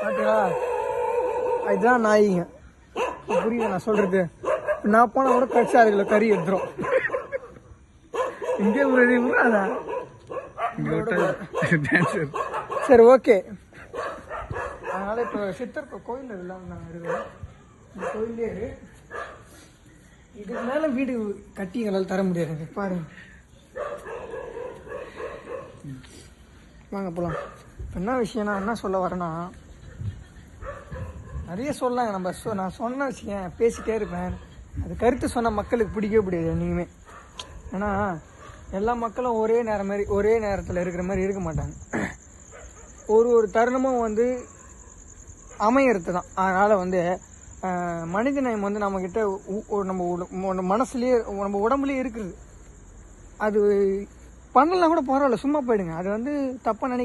பார்த்தீங்களா, இதுதான் நாய்ங்க. புரியுது நான் சொல்றது. நான் போனால் கூட கடிச்சு அதுக்குள்ள கறி எடுத்துரும். இங்கே விடாதா? சரி, ஓகே. அதனால இப்போ சித்தர் கோயில் இல்லாமல் நாங்கள் இருக்கிறோம். இந்த கோயிலே இதுக்கு மேலே வீடு கட்டி எங்களால் தர முடியாது. பாருங்க, வாங்க போகலாம். என்ன விஷயம்னா, என்ன சொல்ல வரேன்னா, நிறைய சொல்லலாங்க. நான் சொன்ன விஷயம் பேசிட்டே இருப்பேன். அது கருத்து சொன்ன மக்களுக்கு பிடிக்கவே பிடிக்காது என்றைக்குமே. ஏன்னா எல்லா மக்களும் ஒரே நேரத்தில் இருக்கிற மாதிரி இருக்க மாட்டாங்க. ஒரு தருணமும் அமையறது தான். அதனால் மனித நேயம் நம்மக்கிட்ட நம்ம மனசுலேயே நம்ம உடம்புலேயே இருக்குது. அது பண்ணலாம் கூட பரவாயில்ல, சும்மா போயிடுங்க. அது தப்பாக நினைக்க